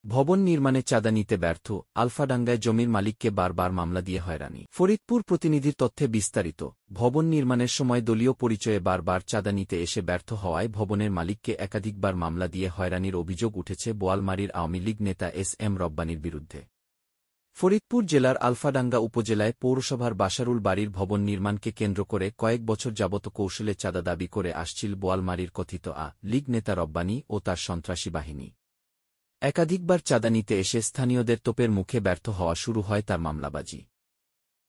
ভবন নির্মাণে চাঁদা নিতে ব্যর্থ, আলফাডাঙ্গায় জমির মালিককে বারবার মামলা দিয়ে হয়রানি। ফরিদপুর প্রতিনিধির তথ্যে বিস্তারিত। ভবন নির্মাণের সময় দলীয় পরিচয়ে বারবার চাঁদা নিতে এসে ব্যর্থ হওয়ায় ভবনের মালিককে একাধিকবার মামলা দিয়ে হয়রানির অভিযোগ উঠেছে বোয়ালমারীর আওয়ামী লীগ নেতা এস.এম. রব্বানীর বিরুদ্ধে। ফরিদপুর জেলার আলফাডাঙ্গা উপজেলায় পৌরসভার বাসারুল বাড়ির ভবন নির্মাণকে কেন্দ্র করে কয়েক বছর যাবত কৌশলে চাঁদা দাবি করে আসছিল বোয়ালমারীর কথিত লীগ নেতা রব্বানী ও তার সন্ত্রাসী বাহিনী। একাধিকবার চাঁদা নিতে এসে স্থানীয়দের তোপের মুখে ব্যর্থ হওয়া শুরু হয় তার মামলাবাজি।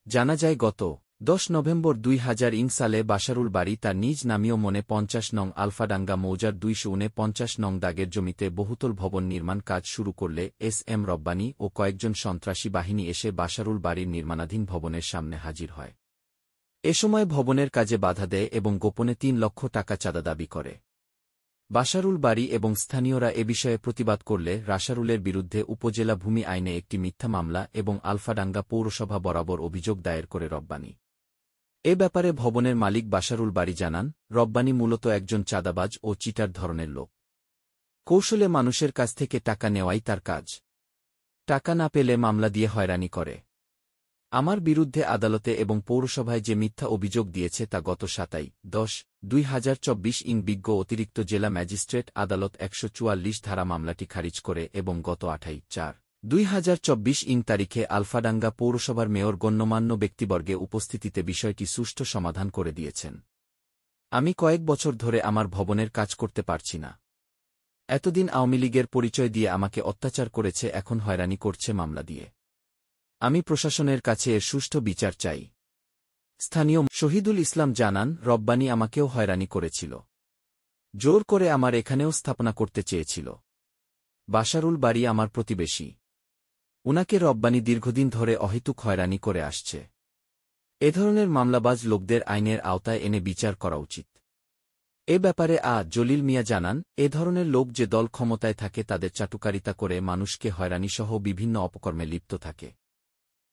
জানা যায় গত 10 নভেম্বর 2000 সালে বাসারুল বাড়ি তার নিজ নামীয় মনে 50 নং আলফাডাঙ্গা মৌজার 249 নং দাগের জমিতে বহুতল ভবন নির্মাণ কাজ শুরু করলে এস.এম. রব্বানী ও কয়েকজন সন্ত্রাসী বাহিনী এসে বাসারুল বাড়ির নির্মাণাধীন ভবনের সামনে হাজির হয়। এ সময় ভবনের কাজে বাধা দেয় এবং গোপনে 3 লক্ষ টাকা চাঁদা দাবি করে। বাসারুল বাড়ি এবং স্থানীয়রা এ বিষয়ে প্রতিবাদ করলে রাসারুলের বিরুদ্ধে উপজেলা ভূমি আইনে একটি মিথ্যা মামলা এবং আলফাডাঙ্গা পৌরসভা বরাবর অভিযোগ দায়ের করে রব্বানী। এ ব্যাপারে ভবনের মালিক বাসারুল বাড়ি জানান, রব্বানী মূলত একজন চাঁদাবাজ ও চিটার ধরনের লোক। কৌশলে মানুষের কাছ থেকে টাকা নেওয়াই তার কাজ। টাকা না পেলে মামলা দিয়ে হয়রানি করে। আমার বিরুদ্ধে আদালতে এবং পৌরসভায় যে মিথ্যা অভিযোগ দিয়েছে তা গত 7/10/2024 বিজ্ঞ অতিরিক্ত জেলা ম্যাজিস্ট্রেট আদালত 144 ধারা মামলাটি খারিজ করে এবং গত 28/4/2024 তারিখে আলফাডাঙ্গা পৌরসভার মেয়র গণ্যমান্য ব্যক্তিবর্গে উপস্থিতিতে বিষয়টি সুষ্ঠু সমাধান করে দিয়েছেন। আমি কয়েক বছর ধরে আমার ভবনের কাজ করতে পারছি না। এতদিন আওয়ামী লীগের পরিচয় দিয়ে আমাকে অত্যাচার করেছে, এখন হয়রানি করছে মামলা দিয়ে। আমি প্রশাসনের কাছে এর সুষ্ঠু বিচার চাই। স্থানীয় শহীদুল ইসলাম জানান, রব্বানী আমাকেও হয়রানি করেছিল। জোর করে আমার এখানেও স্থাপনা করতে চেয়েছিল। বাসারুল বাড়ি আমার প্রতিবেশী। উনাকে রব্বানী দীর্ঘদিন ধরে অহেতুক হয়রানি করে আসছে। এ ধরনের মামলাবাজ লোকদের আইনের আওতায় এনে বিচার করা উচিত। এ ব্যাপারে জলিল মিয়া জানান, এ ধরনের লোক যে দল ক্ষমতায় থাকে তাদের চাটুকারিতা করে মানুষকে হয়রানিসহ বিভিন্ন অপকর্মে লিপ্ত থাকে।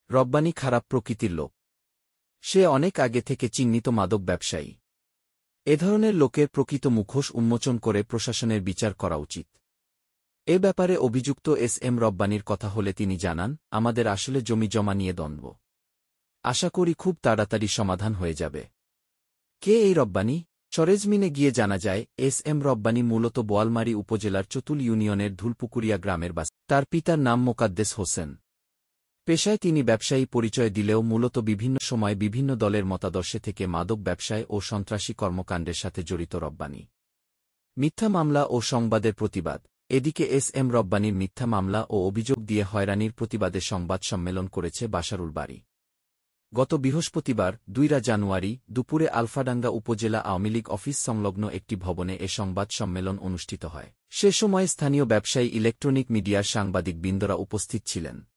রব্বানী খারাপ প্রকৃতির লোক। সে অনেক আগে থেকে চিহ্নিত মাদক ব্যবসায়ী। এ ধরনের লোকের প্রকৃত মুখোশ উন্মোচন করে প্রশাসনের বিচার করা উচিত। এ ব্যাপারে অভিযুক্ত এস.এম. রব্বানীর কথা হলে তিনি জানান, আমাদের আসলে জমি জমা নিয়ে দ্বন্দ্ব। আশা করি খুব তাড়াতাড়ি সমাধান হয়ে যাবে। কে এই রব্বানী? সরেজমিনে গিয়ে জানা যায়, এস.এম. রব্বানী মূলত বোয়ালমারী উপজেলার চতুল ইউনিয়নের ধুলপুকুরিয়া গ্রামের বাসিন্দা। তার পিতার নাম মোকাদ্দেস হোসেন। পেশায় তিনি ব্যবসায়ী পরিচয় দিলেও মূলত বিভিন্ন সময় বিভিন্ন দলের মতাদর্শে থেকে মাদক ব্যবসায় ও সন্ত্রাসী কর্মকাণ্ডের সাথে জড়িত রব্বানী। মিথ্যা মামলা ও সংবাদের প্রতিবাদ। এদিকে এস.এম. রব্বানীর মিথ্যা মামলা ও অভিযোগ দিয়ে হয়রানির প্রতিবাদে সংবাদ সম্মেলন করেছে বাসারুল বাড়ি। গত বৃহস্পতিবার 2 জানুয়ারি দুপুরে আলফাডাঙ্গা উপজেলা আওয়ামী লীগ অফিস সংলগ্ন একটি ভবনে এ সংবাদ সম্মেলন অনুষ্ঠিত হয়। সে সময় স্থানীয় ব্যবসায়ী, ইলেকট্রনিক মিডিয়ার সাংবাদিকবৃন্দরা উপস্থিত ছিলেন।